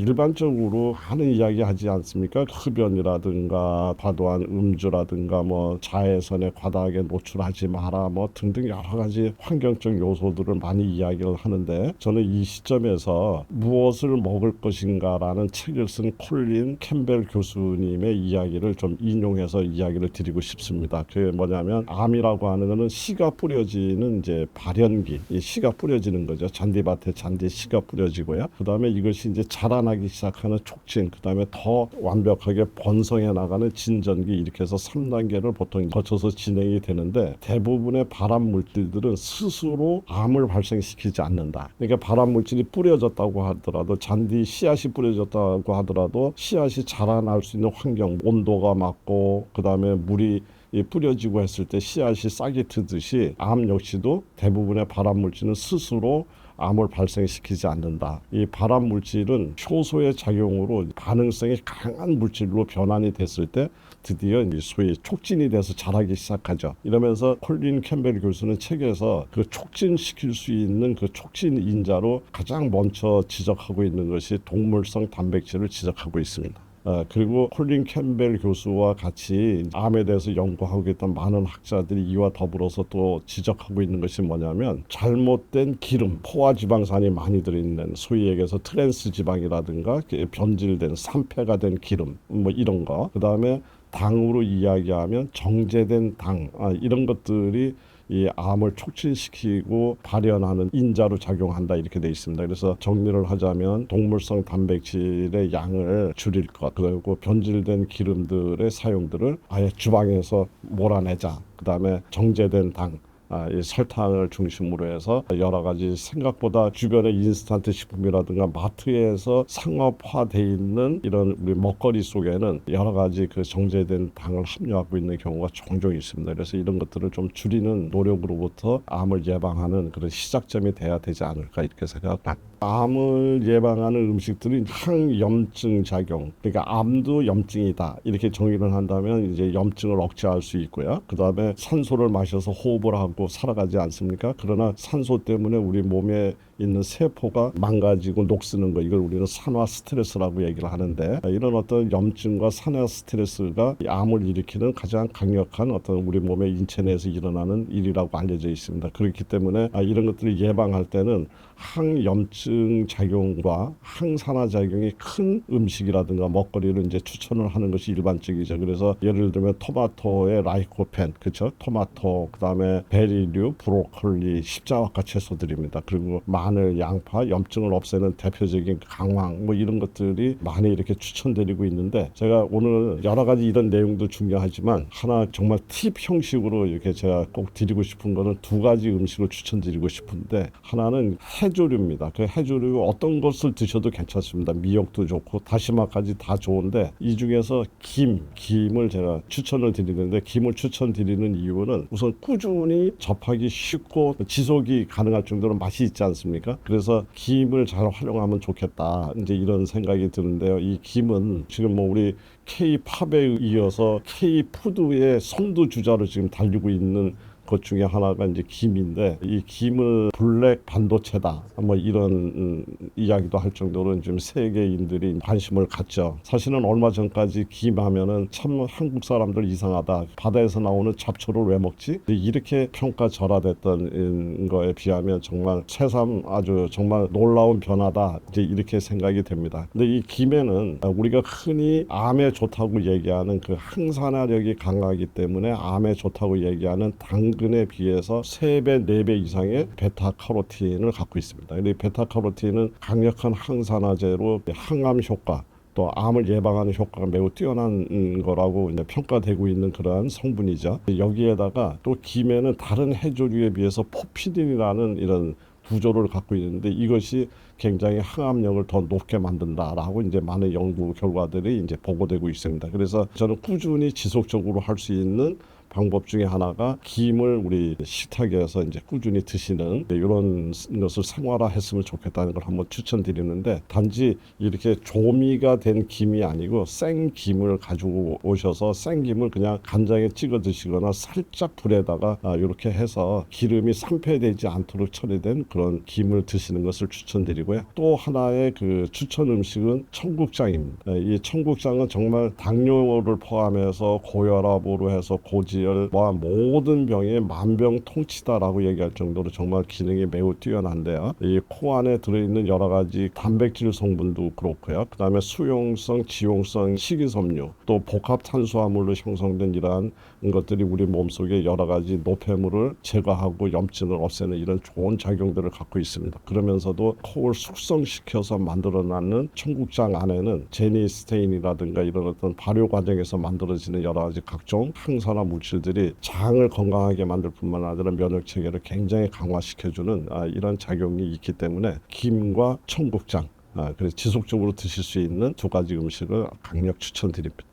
일반적으로 하는 이야기 하지 않습니까? 흡연이라든가 과도한 음주라든가 뭐 자외선에 과다하게 노출하지 마라 뭐 등등 여러 가지 환경적 요소들을 많이 이야기를 하는데, 저는 이 시점에서 무엇을 먹을 것인가라는 책을 쓴 콜린 캠벨 교수님의 이야기를 좀 인용해서 이야기를 드리고 싶습니다. 그게 뭐냐면, 암이라고 하는 것은 씨가 뿌려지는 이제 발연기, 이 씨가 뿌려지는 거죠. 잔디밭에 잔디 씨가 뿌려지고요. 그 다음에 이것이 이제 자라나기 시작하는 촉진, 그 다음에 더 완벽하게 번성해 나가는 진전기, 이렇게 해서 3단계를 보통 거쳐서 진행이 되는데, 대부분의 발암 물질들은 스스로 암을 발생시키지 않는다. 그러니까 발암 물질이 뿌려졌다고 하더라도, 잔디 씨앗이 뿌려졌다고 하더라도 씨앗이 자라날 수 있는 환경, 온도가 맞고 그 다음에 물이 뿌려지고 했을 때 씨앗이 싹이 트듯이, 암 역시도 대부분의 발암 물질은 스스로 암을 발생시키지 않는다. 이 발암 물질은 효소의 작용으로 반응성이 강한 물질로 변환이 됐을 때 드디어 소위 촉진이 돼서 자라기 시작하죠. 이러면서 콜린 캠벨 교수는 책에서 그 촉진시킬 수 있는 그 촉진 인자로 가장 먼저 지적하고 있는 것이 동물성 단백질을 지적하고 있습니다. 그리고 콜린 캠벨 교수와 같이 암에 대해서 연구하고 있던 많은 학자들이 이와 더불어서 또 지적하고 있는 것이 뭐냐면, 잘못된 기름, 포화지방산이 많이 들어있는, 소위 얘기해서 트랜스 지방이라든가 변질된 산패가 된 기름 뭐 이런 거, 그 다음에 당으로 이야기하면 정제된 당, 이런 것들이 이 암을 촉진시키고 발현하는 인자로 작용한다, 이렇게 돼 있습니다. 그래서 정리를 하자면, 동물성 단백질의 양을 줄일 것, 그리고 변질된 기름들의 사용들을 아예 주방에서 몰아내자. 그 다음에 정제된 당, 이 설탕을 중심으로 해서 여러 가지, 생각보다 주변의 인스턴트 식품이라든가 마트에서 상업화돼 있는 이런 우리 먹거리 속에는 여러 가지 그 정제된 당을 함유하고 있는 경우가 종종 있습니다. 그래서 이런 것들을 좀 줄이는 노력으로부터 암을 예방하는 그런 시작점이 돼야 되지 않을까, 이렇게 생각합니다. 암을 예방하는 음식들은 항염증 작용, 그러니까 암도 염증이다, 이렇게 정의를 한다면 이제 염증을 억제할 수 있고요. 그 다음에 산소를 마셔서 호흡을 하고 살아가지 않습니까? 그러나 산소 때문에 우리 몸에 있는 세포가 망가지고 녹쓰는 거, 이걸 우리는 산화 스트레스라고 얘기를 하는데, 이런 어떤 염증과 산화 스트레스가 이 암을 일으키는 가장 강력한 어떤 우리 몸의 인체 내에서 일어나는 일이라고 알려져 있습니다. 그렇기 때문에 이런 것들을 예방할 때는 항염증 작용과 항산화 작용이 큰 음식이라든가 먹거리를 이제 추천을 하는 것이 일반적이죠. 그래서 예를 들면 토마토의 라이코펜, 그렇죠? 토마토, 그다음에 베리류, 브로콜리, 십자화과 채소들입니다. 그리고 마늘, 양파, 염증을 없애는 대표적인 강황, 뭐 이런 것들이 많이 이렇게 추천드리고 있는데, 제가 오늘 여러 가지 이런 내용도 중요하지만 하나 정말 팁 형식으로 이렇게 제가 꼭 드리고 싶은 거는 두 가지 음식을 추천드리고 싶은데, 하나는 해조류입니다. 그 해조류 어떤 것을 드셔도 괜찮습니다. 미역도 좋고 다시마까지 다 좋은데, 이 중에서 김을 제가 추천을 드리는데, 김을 추천드리는 이유는 우선 꾸준히 접하기 쉽고 지속이 가능할 정도로 맛이 있지 않습니까? 그래서 김을 잘 활용하면 좋겠다, 이제 이런 생각이 드는데요. 이 김은 지금 뭐 우리 K-팝에 이어서 K-푸드의 선두주자로 지금 달리고 있는 것 중에 하나가 이제 김인데, 이 김을 블랙 반도체다 뭐 이런 이야기도 할 정도로 지금 세계인들이 관심을 갖죠. 사실은 얼마 전까지 김 하면은 참 한국 사람들 이상하다, 바다에서 나오는 잡초를 왜 먹지, 이렇게 평가절하됐던 거에 비하면 정말 새삼 아주 정말 놀라운 변화다, 이제 이렇게 생각이 됩니다. 근데 이 김에는 우리가 흔히 암에 좋다고 얘기하는 그 항산화력이 강하기 때문에 암에 좋다고 얘기하는 당근에 비해서 3배, 4배 이상의 베타카로틴을 갖고 있습니다. 근데 베타카로틴은 강력한 항산화제로 항암 효과, 또 암을 예방하는 효과가 매우 뛰어난 거라고 이제 평가되고 있는 그러한 성분이죠. 여기에다가 또 김에는 다른 해조류에 비해서 포피딘이라는 이런 구조를 갖고 있는데, 이것이 굉장히 항암력을 더 높게 만든다라고 이제 많은 연구 결과들이 이제 보고되고 있습니다. 그래서 저는 꾸준히 지속적으로 할 수 있는 방법 중에 하나가 김을 우리 식탁에서 이제 꾸준히 드시는 이런 것을 생활화했으면 좋겠다는 걸 한번 추천드리는데, 단지 이렇게 조미가 된 김이 아니고 생 김을 가지고 오셔서 생김을 그냥 간장에 찍어 드시거나 살짝 불에다가 이렇게 해서 기름이 산패되지 않도록 처리된 그런 김을 드시는 것을 추천드리고요. 또 하나의 그 추천 음식은 청국장입니다. 이 청국장은 정말 당뇨를 포함해서 고혈압으로 해서 고지혈 모든 병의 만병통치다라고 얘기할 정도로 정말 기능이 매우 뛰어난데요. 이 코 안에 들어있는 여러 가지 단백질 성분도 그렇고요. 그 다음에 수용성, 지용성 식이섬유, 또 복합 탄수화물로 형성된 이러한 것들이 우리 몸속에 여러 가지 노폐물을 제거하고 염증을 없애는 이런 좋은 작용들을 갖고 있습니다. 그러면서도 코를 숙성시켜서 만들어내는 청국장 안에는 제니스테인이라든가 이런 어떤 발효 과정에서 만들어지는 여러 가지 각종 항산화 물질들이 장을 건강하게 만들 뿐만 아니라 면역 체계를 굉장히 강화시켜주는 이런 작용이 있기 때문에 김과 청국장, 그래서 지속적으로 드실 수 있는 두 가지 음식을 강력 추천드립니다.